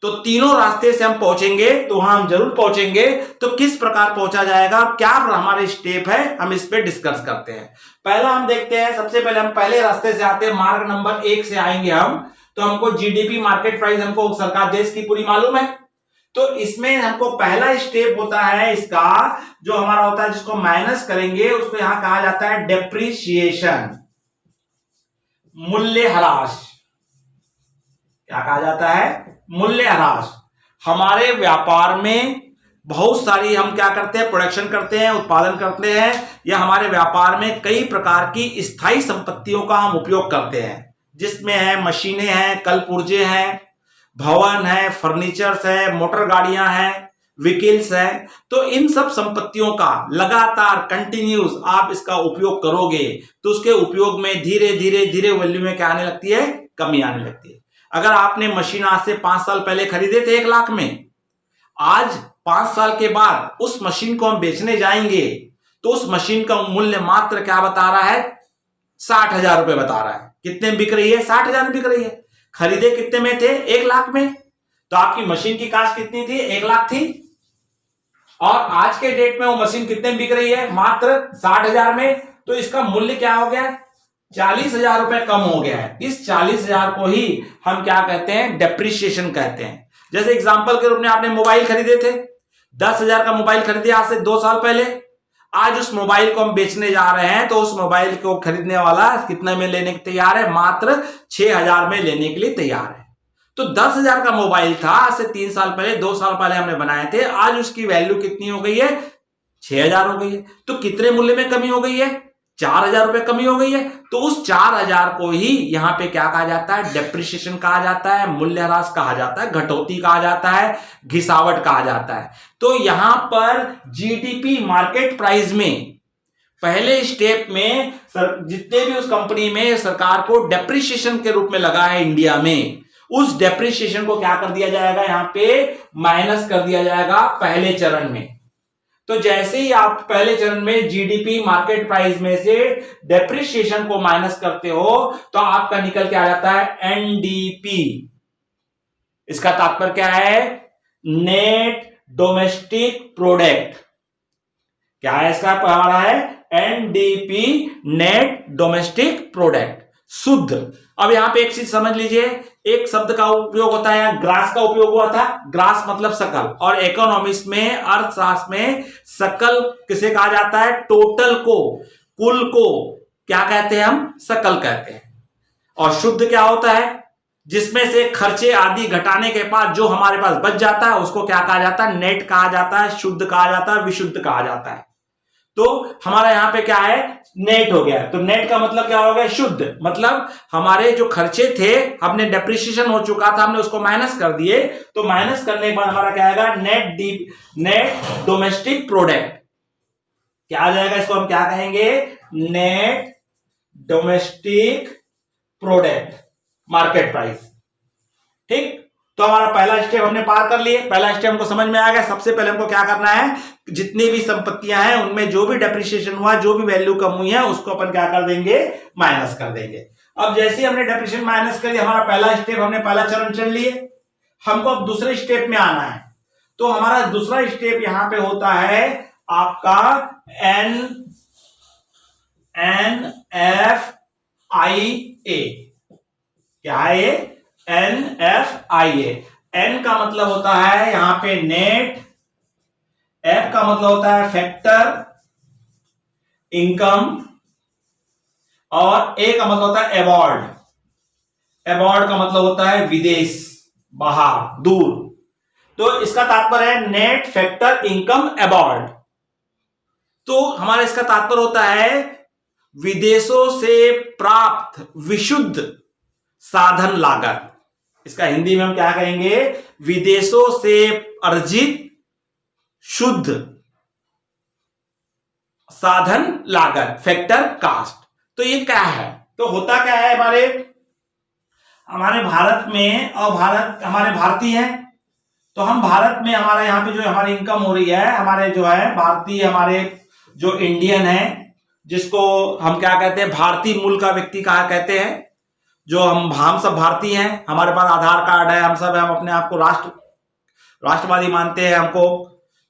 तो तीनों रास्ते से हम पहुंचेंगे, तो वहां हम जरूर पहुंचेंगे। तो किस प्रकार पहुंचा जाएगा, क्या हमारे स्टेप है, हम इस पे डिस्कस करते हैं। पहला हम देखते हैं, सबसे पहले हम पहले रास्ते से आते हैं, मार्ग नंबर 1 से आएंगे हम। तो हमको जीडीपी मार्केट प्राइस हमको सरकार देश की पूरी मालूम है। तो इसमें हमको पहला स्टेप होता है इसका, जो हमारा होता है, जिसको माइनस करेंगे, उसको यहां कहा जाता है डेप्रीशिएशन, मूल्यह्रास। क्या कहा जाता है, मूल्यह्रास। हमारे व्यापार में बहुत सारी हम क्या करते हैं, प्रोडक्शन करते हैं, उत्पादन करते हैं, या हमारे व्यापार में कई प्रकार की स्थायी संपत्तियों का हम उपयोग करते हैं, जिसमें है मशीनें हैं, कल पुर्जे हैं, भवन है, फर्नीचर्स है, मोटर गाड़ियां हैं, व्हीकल्स हैं। तो इन सब संपत्तियों का लगातार कंटिन्यूस आप इसका उपयोग करोगे, तो उसके उपयोग में धीरे धीरे धीरे वैल्यू में क्या आने लगती है, कमी आने लगती है। अगर आपने मशीन आज से 5 साल पहले खरीदे थे 1 लाख में, आज 5 साल के बाद उस मशीन को हम बेचने जाएंगे, तो उस मशीन का मूल्य मात्र क्या बता रहा है, 60,000 रुपए बता रहा है। कितने में बिक रही है, 60,000 में बिक रही है। खरीदे कितने में थे, 1 लाख में। तो आपकी मशीन की कास्ट कितनी थी, 1 लाख थी, और आज के डेट में वो मशीन कितने में बिक रही है, मात्र 60,000 में। तो इसका मूल्य क्या हो गया, 40,000 रुपए कम हो गया है। इस 40,000 को ही हम क्या कहते हैं, डेप्रीशिएशन कहते हैं। जैसे एग्जांपल के रूप में आपने मोबाइल खरीदे थे, 10,000 का मोबाइल खरीदे आज से 2 साल पहले, आज उस मोबाइल को हम बेचने जा रहे हैं, तो उस मोबाइल को खरीदने वाला कितने में लेने के तैयार है, मात्र 6,000 में लेने के लिए तैयार है। तो 10,000 का मोबाइल था आज से 3 साल पहले, 2 साल पहले हमने बनाए थे, आज उसकी वैल्यू कितनी हो गई है, 6,000 हो गई है। तो कितने मूल्य में कमी हो गई है, 4,000 रुपए कमी हो गई है। तो उस 4,000 को ही यहां पे क्या कहा जाता है, डेप्रिसिएशन कहा जाता है, मूल्यह्रास कहा जाता है, घटौती कहा जाता है, घिसावट कहा जाता है। तो यहां पर जीडीपी मार्केट प्राइस में पहले स्टेप में जितने भी उस कंपनी में सरकार को डेप्रिसिएशन के रूप में लगा है इंडिया में, उस डेप्रिसिएशन को क्या कर दिया जाएगा, यहां पे माइनस कर दिया जाएगा पहले चरण में। तो जैसे ही आप पहले चरण में जीडीपी मार्केट प्राइस में से डेप्रिसिएशन को माइनस करते हो तो आपका निकल के आ जाता है एनडीपी। इसका तात्पर्य क्या है, नेट डोमेस्टिक प्रोडक्ट। क्या है इसका, हमारा है एनडीपी, नेट डोमेस्टिक प्रोडक्ट, शुद्ध। अब यहां पे एक चीज समझ लीजिए, एक शब्द का उपयोग होता है, ग्रास का उपयोग हुआ था, ग्रास मतलब सकल, और इकोनॉमिक्स में, अर्थशास्त्र में सकल किसे कहा जाता है, टोटल को, कुल को क्या कहते हैं, हम सकल कहते हैं। और शुद्ध क्या होता है, जिसमें से खर्चे आदि घटाने के बाद जो हमारे पास बच जाता है उसको क्या कहा जाता है, नेट कहा जाता है, शुद्ध कहा जाता है, विशुद्ध कहा जाता है। तो हमारा यहां पे क्या है, नेट हो गया। तो नेट का मतलब क्या हो गया, शुद्ध, मतलब हमारे जो खर्चे थे, हमने डेप्रिसिएशन हो चुका था, हमने उसको माइनस कर दिए, तो माइनस करने के बाद हमारा क्या आएगा, नेट डोमेस्टिक प्रोडक्ट। क्या आ जाएगा, इसको हम क्या कहेंगे, net domestic product, market price. ठीक, तो हमारा पहला स्टेप हमने पार कर लिए, पहला स्टेप हमको समझ में आ गया। सबसे पहले हमको क्या करना है, जितनी भी संपत्तियां हैं उनमें जो भी डेप्रिसिएशन हुआ, जो भी वैल्यू कम हुई है, उसको अपन क्या कर देंगे, माइनस कर देंगे। अब जैसे ही हमने डेप्रिसिएशन माइनस कर दिया, हमारा पहला स्टेप, हमने पहला चरण चल लिए। हमको अब दूसरे स्टेप में आना है, तो हमारा दूसरा स्टेप यहां पे होता है आपका NFIA। क्या है ये, NFIA। N का मतलब होता है यहां पे नेट, F का मतलब होता है फैक्टर इनकम, और A का मतलब होता है अवॉर्ड। अवॉर्ड का मतलब होता है विदेश, बाहर, दूर। तो इसका तात्पर्य है नेट फैक्टर इनकम अवॉर्ड। तो हमारा इसका तात्पर्य होता है विदेशों से प्राप्त विशुद्ध साधन लागत। इसका हिंदी में हम क्या कहेंगे, विदेशों से अर्जित शुद्ध साधन लागत, फैक्टर कास्ट। तो ये क्या है, तो होता क्या है, हमारे भारत में, और भारत हमारे भारतीय हैं, तो हम भारत में हमारा यहाँ पे जो हमारी इनकम हो रही है, हमारे जो है भारतीय, हमारे जो इंडियन है, जिसको हम क्या कहते हैं, भारतीय मूल का व्यक्ति कहा कहते हैं, जो हम सब भारतीय हैं, हमारे पास आधार कार्ड है, हम सब, हम अपने आप को राष्ट्रवादी मानते हैं हमको,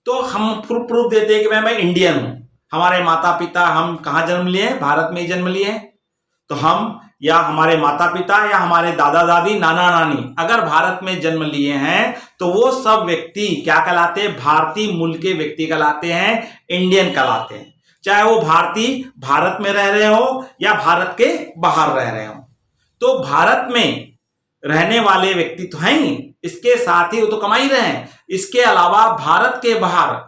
तो हम प्रूफ देते हैं कि मैं इंडियन हूं। हमारे माता पिता, हम कहाँ जन्म लिए, भारत में ही जन्म लिए, तो हम या हमारे माता पिता या हमारे दादा दादी, नाना नानी अगर भारत में जन्म लिए हैं तो वो सब व्यक्ति क्या कहलाते हैं, भारतीय मूल के व्यक्ति कहलाते हैं, इंडियन कहलाते हैं। चाहे वो भारतीय भारत में रह रहे हो या भारत के बाहर रह रहे हो। तो भारत में रहने वाले व्यक्ति तो हैं ही, इसके साथ ही वो तो कमा ही रहे हैं। इसके अलावा भारत के बाहर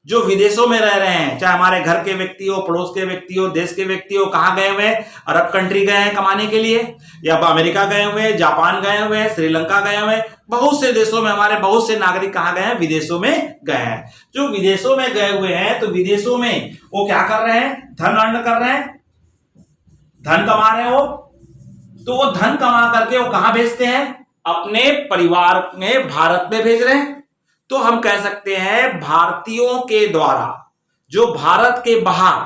जो विदेशों में रह रहे हैं, चाहे हमारे घर के व्यक्ति हो, पड़ोस के व्यक्ति हो, देश के व्यक्ति हो, कहाँ गए हुए हैं, अरब कंट्री गए हैं कमाने के लिए, या अमेरिका गए हुए हैं, जापान गए हुए हैं, श्रीलंका गए हुए हैं, बहुत से देशों में हमारे बहुत से नागरिक कहाँ गए हैं, विदेशों में गए हैं। जो विदेशों में गए हुए हैं, तो विदेशों में वो क्या कर रहे हैं, धन अर्न कर रहे हैं, धन कमा रहे हो, तो वो धन कमा करके वो कहां भेजते हैं, अपने परिवार में भारत में भेज रहे हैं। तो हम कह सकते हैं भारतीयों के द्वारा जो भारत के बाहर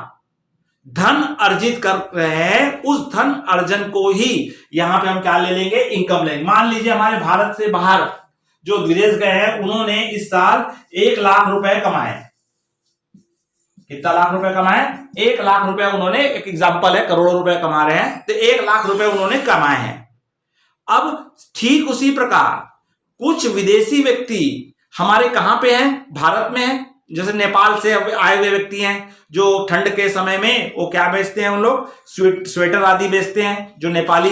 धन अर्जित कर रहे हैं, उस धन अर्जन को ही यहां पे हम क्या ले लेंगे, इनकम लेंगे। मान लीजिए हमारे भारत से बाहर जो विदेश गए हैं, उन्होंने इस साल 1 लाख रुपए कमाए। कितना लाख रुपए कमाए, 1 लाख रुपए उन्होंने, एक एग्जांपल है, करोड़ों रुपए कमा रहे हैं, तो 1 लाख रुपए उन्होंने कमाए हैं। अब ठीक उसी प्रकार कुछ विदेशी व्यक्ति हमारे कहां पे हैं, भारत में हैं। जैसे नेपाल से आए हुए व्यक्ति हैं, जो ठंड के समय में वो क्या बेचते हैं, उन लोग स्वेटर आदि बेचते हैं, जो नेपाली।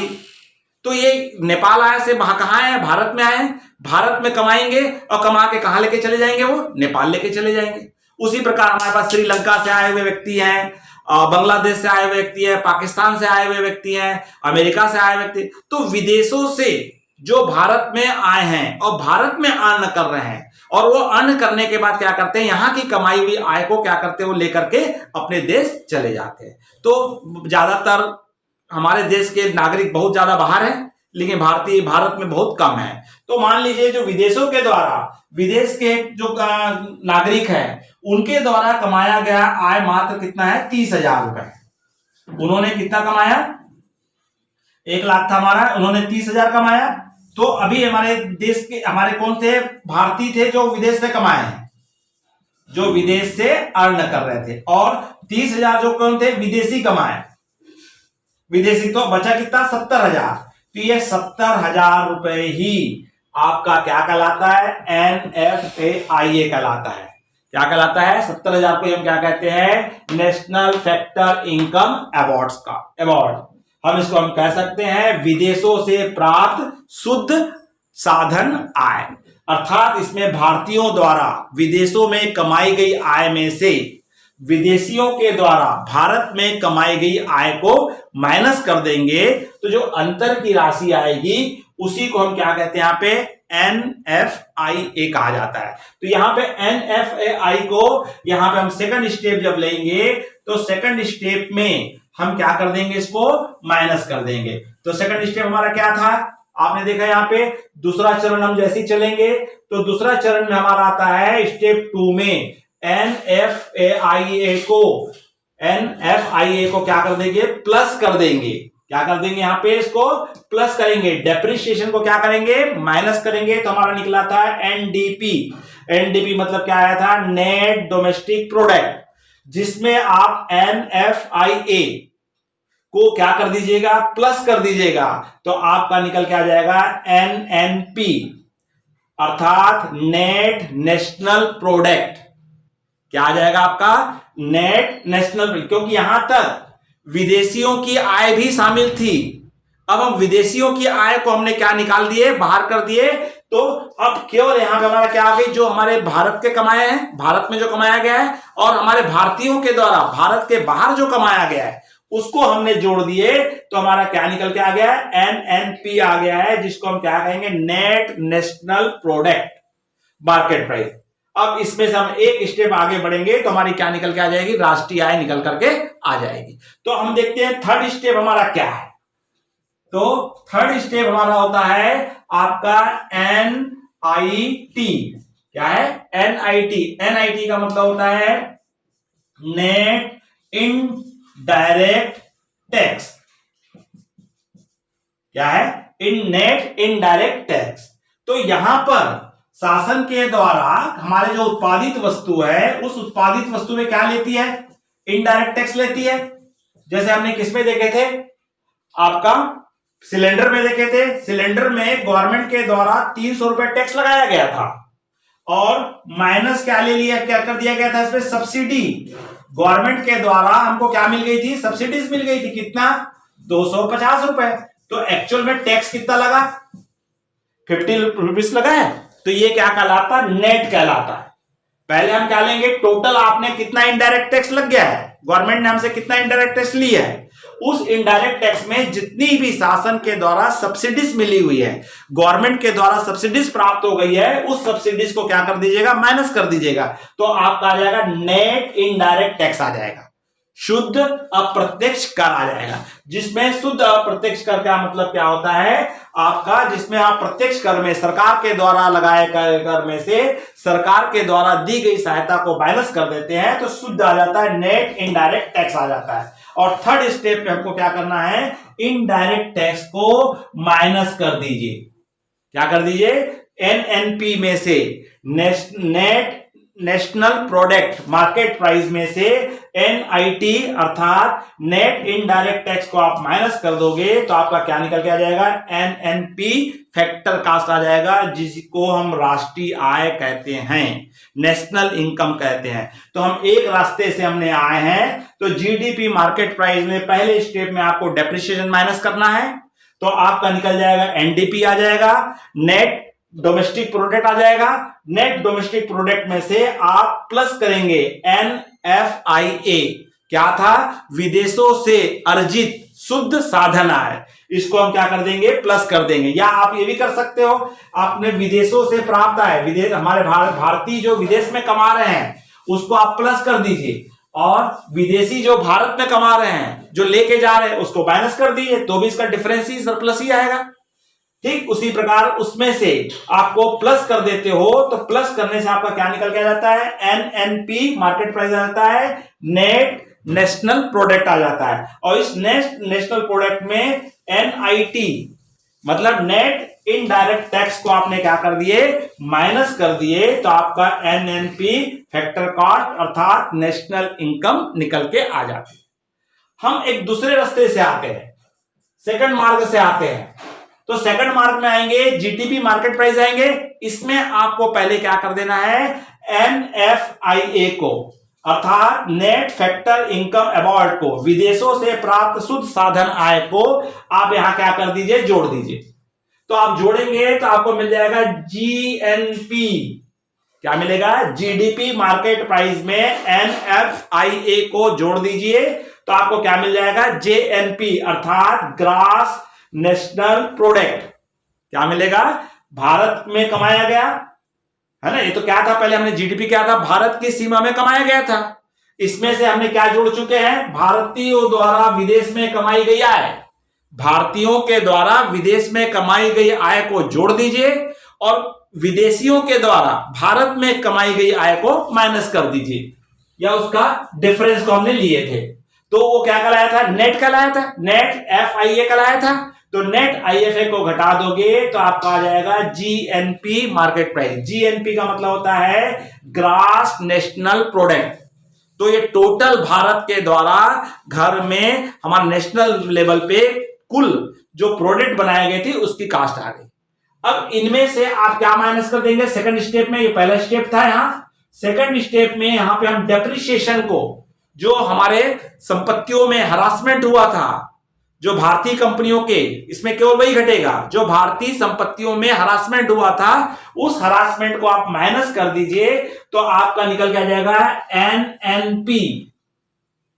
तो ये नेपाल आए से कहां है, भारत में आए हैं, भारत में कमाएंगे और कमा के कहां लेके चले जाएंगे, वो नेपाल लेके चले जाएंगे। उसी प्रकार हमारे पास श्रीलंका से आए हुए व्यक्ति हैं, बांग्लादेश से आए हुए व्यक्ति हैं, पाकिस्तान से आए हुए व्यक्ति हैं, अमेरिका से आए व्यक्ति। तो विदेशों से जो भारत में आए हैं और भारत में अर्न कर रहे हैं, और वो अर्न करने के बाद क्या करते हैं, यहां की कमाई हुई आय को क्या करते हैं, वो लेकर के अपने देश चले जाते हैं। तो ज्यादातर हमारे देश के नागरिक बहुत ज्यादा बाहर हैं, लेकिन भारत में बहुत कम है। तो मान लीजिए जो विदेशों के द्वारा, विदेश के जो नागरिक हैं उनके द्वारा कमाया गया आय मात्र कितना है, 30,000 रुपए। उन्होंने कितना कमाया, 1 लाख था हमारा, उन्होंने 30,000 कमाया। तो अभी हमारे देश के हमारे कौन थे, भारतीय थे जो विदेश से कमाए हैं, जो विदेश से अर्न कर रहे थे, और 30,000 जो कौन थे, विदेशी कमाए, विदेशी। तो बचा कितना, 70,000। तो ये 70,000 रुपए ही आपका क्या कहलाता है, NFAIA कहलाता है। क्या कहलाता है, 70,000 को हम क्या कहते हैं, नेशनल फैक्टर इनकम अवार्ड्स का अवार्ड। हम इसको हम कह सकते हैं विदेशों से प्राप्त शुद्ध साधन आय, अर्थात इसमें भारतीयों द्वारा विदेशों में कमाई गई आय में से विदेशियों के द्वारा भारत में कमाई गई आय को माइनस कर देंगे, तो जो अंतर की राशि आएगी उसी को हम क्या कहते हैं, यहाँ पे NFIA कहा जाता है। तो यहाँ पे NFAI को यहाँ पे हम सेकंड स्टेप जब लेंगे तो सेकंड स्टेप में हम क्या कर देंगे, इसको माइनस कर देंगे। तो सेकंड स्टेप हमारा क्या था, आपने देखा यहाँ पे दूसरा चरण हम जैसे ही चलेंगे तो दूसरा चरण में हमारा आता है स्टेप 2 में NFAIA को क्या कर देंगे, प्लस कर देंगे। क्या कर देंगे, यहाँ पे इसको प्लस करेंगे, डेप्रिसिएशन को क्या करेंगे, माइनस करेंगे। तो हमारा निकला था NDP मतलब क्या आया था, नेट डोमेस्टिक प्रोडक्ट, जिसमें आप NFIA को क्या कर दीजिएगा, प्लस कर दीजिएगा। तो आपका निकल के आ जाएगा NNP, अर्थात नेट नेशनल प्रोडक्ट। क्या आ जाएगा आपका, नेट नेशनल, क्योंकि यहां तक विदेशियों की आय भी शामिल थी। अब हम विदेशियों की आय को हमने क्या निकाल दिए, बाहर कर दिए। तो अब केवल यहां पे हमारा क्या आ गई, जो हमारे भारत के कमाए हैं, भारत में जो कमाया गया है, और हमारे भारतीयों के द्वारा भारत के बाहर जो कमाया गया है उसको हमने जोड़ दिए। तो हमारा क्या निकल के आ गया है, NNP आ गया है, जिसको हम क्या कहेंगे, net national product market price. अब इसमें से हम एक स्टेप आगे बढ़ेंगे तो हमारी क्या निकल के आ जाएगी, राष्ट्रीय आय निकल करके आ जाएगी। तो हम देखते हैं थर्ड स्टेप हमारा क्या है। तो थर्ड स्टेप हमारा होता है आपका NIT। क्या है, NIT का मतलब होता है नेट इनडायरेक्ट टैक्स। क्या है, नेट इनडायरेक्ट टैक्स। तो यहां पर शासन के द्वारा हमारे जो उत्पादित वस्तु है उस उत्पादित वस्तु में क्या लेती है, इनडायरेक्ट टैक्स लेती है। जैसे हमने किसमें देखे थे, आपका सिलेंडर में देखे थे। सिलेंडर में गवर्नमेंट के द्वारा 300 रुपए टैक्स लगाया गया था, और माइनस क्या ले लिया, क्या कर दिया गया था, इसमें सब्सिडी। गवर्नमेंट के द्वारा हमको क्या मिल गई थी, सब्सिडीज मिल गई थी, कितना, 250 रुपए। तो एक्चुअल में टैक्स कितना लगा, 50 रुपीज लगा है। तो ये क्या कहलाता है, नेट कहलाता है। पहले हम क्या लेंगे, टोटल आपने कितना इनडायरेक्ट टैक्स लग गया है, गवर्नमेंट ने हमसे कितना इनडायरेक्ट टैक्स लिया है, उस इनडायरेक्ट टैक्स में जितनी भी शासन के द्वारा सब्सिडीज मिली हुई है, गवर्नमेंट के द्वारा सब्सिडीज प्राप्त हो गई है, उस सब्सिडीज को क्या कर दीजिएगा, माइनस कर दीजिएगा। तो आपका आ जाएगा नेट इनडायरेक्ट टैक्स आ जाएगा, शुद्ध अप्रत्यक्ष कर आ जाएगा। जिसमें शुद्ध अप्रत्यक्ष कर का मतलब क्या होता है आपका, जिसमें आप प्रत्यक्ष कर में सरकार के द्वारा लगाए कर में से सरकार के द्वारा दी गई सहायता को माइनस कर देते हैं, तो शुद्ध आ जाता है, नेट इनडायरेक्ट टैक्स आ जाता है। और थर्ड स्टेप पे हमको क्या करना है, इनडायरेक्ट टैक्स को माइनस कर दीजिए। क्या कर दीजिए, NNP में से net national product market price में से NIT अर्थात नेट इनडायरेक्ट टैक्स को आप माइनस कर दोगे तो आपका क्या निकल के आ जाएगा, NNP फैक्टर कास्ट आ जाएगा, जिसको हम राष्ट्रीय आय कहते हैं, नेशनल इनकम कहते हैं। तो हम एक रास्ते से हमने आए हैं। तो GDP मार्केट प्राइस में पहले स्टेप में आपको डेप्रिसिएशन माइनस करना है, तो आपका निकल जाएगा NDP आ जाएगा, नेट डोमेस्टिक प्रोडक्ट आ जाएगा। नेट डोमेस्टिक प्रोडक्ट में से आप प्लस करेंगे NFIA, क्या था, विदेशों से अर्जित शुद्ध साधन आय, इसको हम क्या कर देंगे, प्लस कर देंगे। या आप ये भी कर सकते हो, आपने विदेशों से प्राप्त आय, विदेश हमारे भारतीय जो विदेश में कमा रहे हैं उसको आप प्लस कर दीजिए, और विदेशी जो भारत में कमा रहे हैं, जो लेके जा रहे हैं, उसको माइनस कर दीजिए, तो भी इसका डिफरेंस ही सरप्लस ही आएगा। ठीक उसी प्रकार उसमें से आपको प्लस कर देते हो तो प्लस करने से आपका क्या निकल के आ जाता है, एनएनपी मार्केट प्राइस आ जाता है, नेट नेशनल प्रोडक्ट आ जाता है। और इस नेशनल प्रोडक्ट में एनआईटी मतलब नेट इनडायरेक्ट टैक्स को आपने क्या कर दिए, माइनस कर दिए, तो आपका एनएनपी फैक्टर कॉस्ट अर्थात नेशनल इनकम निकल के आ जाती है। हम एक दूसरे रास्ते से आते हैं, सेकंड मार्ग से आते हैं। तो सेकंड मार्ग में आएंगे जीडीपी मार्केट प्राइस आएंगे। इसमें आपको पहले क्या कर देना है, एनएफआईए को अर्थात नेट फैक्टर इनकम अवार्ड को, विदेशों से प्राप्त शुद्ध साधन आय को आप यहां क्या कर दीजिए, जोड़ दीजिए। तो आप जोड़ेंगे तो आपको मिल जाएगा जीएनपी, क्या मिलेगा, जीडीपी मार्केट प्राइस में एनएफआईए को जोड़ दीजिए तो आपको क्या मिल जाएगा, जेएनपी अर्थात ग्रॉस नेशनल प्रोडक्ट। क्या मिलेगा, भारत में कमाया गया है ना, ये तो क्या था, पहले हमने जीडीपी क्या था, भारत की सीमा में कमाया गया था। इसमें से हमने क्या जोड़ चुके हैं, भारतीयों द्वारा विदेश में कमाई गई आय, भारतीयों के द्वारा विदेश में कमाई गई आय को जोड़ दीजिए और विदेशियों के द्वारा भारत में कमाई गई आय को माइनस कर दीजिए, या उसका डिफरेंस को हमने लिए थे। तो वो क्या कहलाया था, नेट कहलाया था, नेट एफआईए कहलाया था। तो नेट आईएफए को घटा दोगे तो आपका आ जाएगा जीएनपी मार्केट प्राइस। जीएनपी का मतलब होता है ग्रॉस नेशनल प्रोडक्ट। तो ये टोटल भारत के द्वारा घर में हमारा नेशनल लेवल पे कुल जो प्रोडक्ट बनाए गए थे उसकी कास्ट आ गई। अब इनमें से आप क्या माइनस कर देंगे सेकंड स्टेप में, ये पहला स्टेप था, यहां सेकंड स्टेप में यहां पे हम डेप्रिसिएशन को, जो हमारे संपत्तियों में हरासमेंट हुआ था, जो भारतीय कंपनियों के, इसमें केवल वही घटेगा जो भारतीय संपत्तियों में हरासमेंट हुआ था, उस हरासमेंट को आप माइनस कर दीजिए तो आपका निकल के आ जाएगा एनएनपी।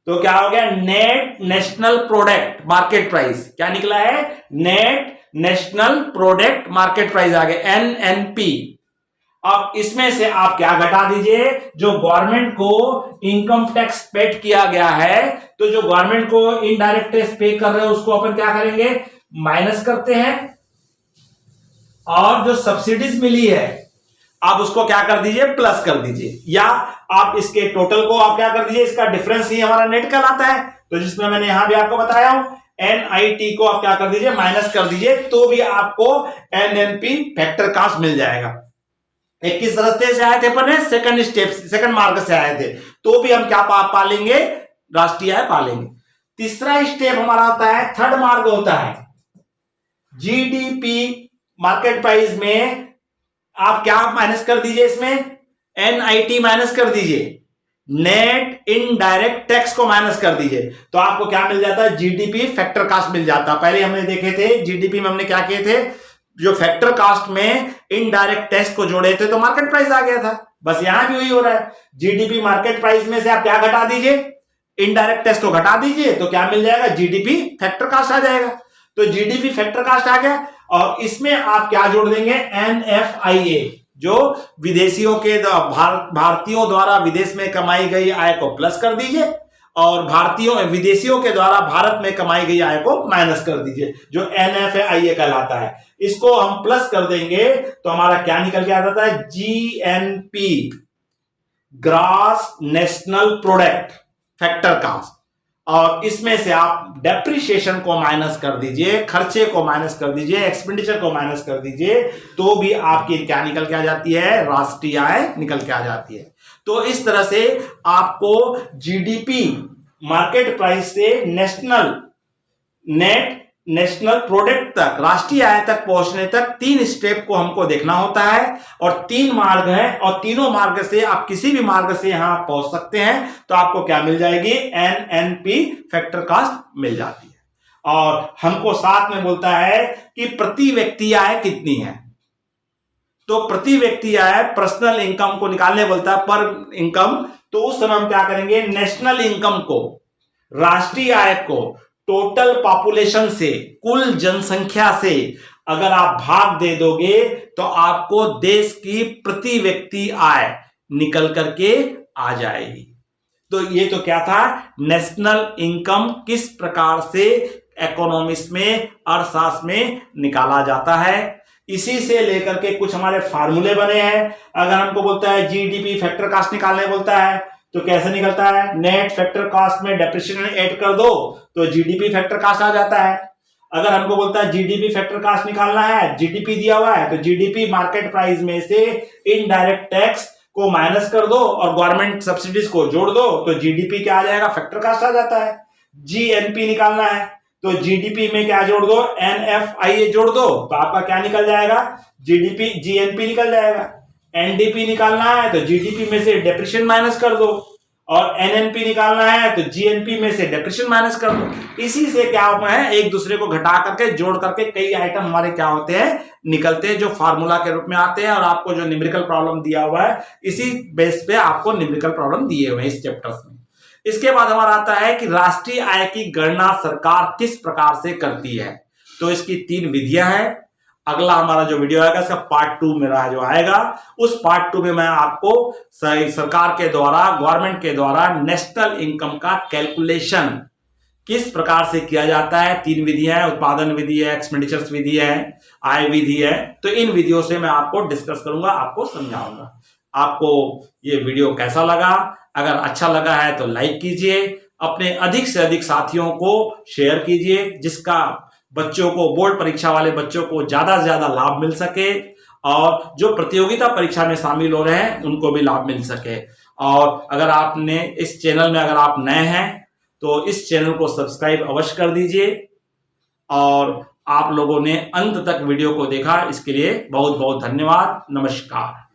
तो क्या हो गया, net national product market price, क्या निकला है, net national product market price आ गया एनएनपी। अब इसमें से आप क्या घटा दीजिए, जो गवर्नमेंट को इनकम टैक्स पेड किया गया है, तो जो गवर्नमेंट को इनडायरेक्ट टैक्स पे कर रहे हैं उसको अपन क्या करेंगे, माइनस करते हैं। और जो सब्सिडीज मिली है आप उसको क्या कर दीजिए, प्लस कर दीजिए, या आप इसके टोटल को आप क्या कर दीजिए, इसका डिफरेंस ही हमारा नेट कहलाता है। तो जिसमें मैंने यहां भी आपको बताया हूं, एनआईटी को आप क्या कर दीजिए, माइनस कर दीजिए, तो भी आपको एनएनपी फैक्टर कास्ट मिल जाएगा। 21 रास्ते से आए थे पर सेकंड स्टेप, सेकंड मार्ग से आए थे, तो भी हम क्या पालेंगे, राष्ट्रीय आय पालेंगे। तीसरा स्टेप हमारा होता है, थर्ड मार्ग होता है, जीडीपी मार्केट प्राइस में आप क्या माइनस कर दीजिए, इसमें एनआईटी माइनस कर दीजिए, नेट इनडायरेक्ट टैक्स को माइनस कर दीजिए, तो आपको क्या मिल जाता है, जीडीपी फैक्टर कास्ट मिल जाता है। पहले हमने देखे थे जीडीपी में हमने क्या किए थे, जो फैक्टर कास्ट में इनडायरेक्ट टैक्स को जोड़े थे तो मार्केट प्राइस आ गया था। बस यहां भी वही हो रहा है, जीडीपी मार्केट प्राइस में से आप क्या घटा दीजिए, इनडायरेक्ट टैक्स को घटा दीजिए, तो क्या मिल जाएगा, जीडीपी फैक्टर कास्ट आ जाएगा। तो जीडीपी फैक्टर कास्ट आ गया और इसमें आप क्या जोड़ देंगे, एनएफआईए, जो विदेशियों के भारतीयों द्वारा विदेश में कमाई गई आय को प्लस कर दीजिए और विदेशियों के द्वारा भारत में कमाई गई आय को माइनस कर दीजिए, जो एनएफआईए कहलाता है। इसको हम प्लस कर देंगे तो हमारा क्या निकल के आ जाता है, GNP gross national product factor cost. और इसमें से आप डेप्रिसिएशन को माइनस कर दीजिए, खर्चे को माइनस कर दीजिए, एक्सपेंडिचर को माइनस कर दीजिए, तो भी आपकी क्या निकल के आ जाती है, राष्ट्रीय आय निकल के आ जाती है। तो इस तरह से आपको जीडीपी मार्केट प्राइस से नेट नेशनल प्रोडक्ट तक, राष्ट्रीय आय तक पहुंचने तक 3 स्टेप को हमको देखना होता है और 3 मार्ग है और तीनों मार्ग से आप किसी भी मार्ग से यहां पहुंच सकते हैं। तो आपको क्या मिल जाएगी, एनएनपी फैक्टर कास्ट मिल जाती है। और हमको साथ में बोलता है कि प्रति व्यक्ति आय कितनी है, तो प्रति व्यक्ति आय पर्सनल इनकम को निकालने बोलता है, पर इनकम। तो उस समय हम क्या करेंगे, नेशनल इनकम को, राष्ट्रीय आय को टोटल पॉपुलेशन से, कुल जनसंख्या से अगर आप भाग दे दोगे तो आपको देश की प्रति व्यक्ति आय निकल करके आ जाएगी। तो ये तो क्या था, नेशनल इनकम किस प्रकार से इकोनॉमिक्स में, अर्थशास्त्र में निकाला जाता है। इसी से लेकर के कुछ हमारे फार्मूले बने हैं। अगर हमको बोलता है जीडीपी फैक्टर कास्ट निकालने बोलता है तो कैसे निकलता है, नेट फैक्टर कास्ट में डेप्रिसिएशन ऐड कर दो तो जीडीपी फैक्टर कास्ट आ जाता है। अगर हमको बोलता है जीडीपी फैक्टर कास्ट निकालना है, जीडीपी दिया हुआ है तो जीडीपी मार्केट प्राइस में से इनडायरेक्ट टैक्स को माइनस कर दो और गवर्नमेंट सब्सिडीज को जोड़ दो तो जीडीपी क्या आ जाएगा, फैक्टर कास्ट आ जाता है। जीएनपी निकालना है तो जीडीपी में क्या जोड़ दो, एनएफआईए जोड़ दो तो आपका क्या निकल जाएगा, जीडीपी जीएनपी निकल जाएगा। एनडीपी निकालना है तो जीडीपी में से डेप्रिसिएशन माइनस कर दो और एनएनपी निकालना है तो जीएनपी में से डेप्रिसिएशन माइनस कर दो। इसी से क्या होता है, एक दूसरे को घटा करके जोड़ करके कई आइटम हमारे क्या होते हैं, निकलते हैं, जो फार्मूला के रूप में आते हैं। और आपको जो न्यूमेरिकल प्रॉब्लम दिया हुआ है इसी बेस पे आपको न्यूमेरिकल प्रॉब्लम दिए हुए हैं इस चैप्टर्स में। इसके बाद हमारा आता है कि राष्ट्रीय आय की गणना सरकार किस प्रकार से करती है। तो इसकी 3 विधियां हैं। अगला हमारा जो वीडियो आएगा इसका पार्ट 2 मेरा जो आएगा, उस पार्ट 2 में मैं आपको सरकार के द्वारा, गवर्नमेंट के द्वारा नेशनल इनकम का कैलकुलेशन किस प्रकार से किया जाता है। 3 विधियां हैं, उत्पादन विधि है, एक्सपेंडिचर्स विधि है, आय विधि है। तो इन विधियों से मैं आपको डिस्कस करूंगा, आपको समझाऊंगा। आपको ये वीडियो कैसा लगा? अगर अच्छा लगा है तो लाइक कीजिए, अपने अधिक से अधिक साथियों को शेयर कीजिए, जिसका बच्चों को, बोर्ड परीक्षा वाले बच्चों को ज्यादा से ज्यादा लाभ मिल सके और जो प्रतियोगिता परीक्षा में शामिल हो रहे हैं उनको भी लाभ मिल सके। और अगर आपने इस चैनल में, अगर आप नए हैं तो इस चैनल को सब्सक्राइब अवश्य कर दीजिए। और आप लोगों ने अंत तक वीडियो को देखा, इसके लिए बहुत बहुत धन्यवाद। नमस्कार।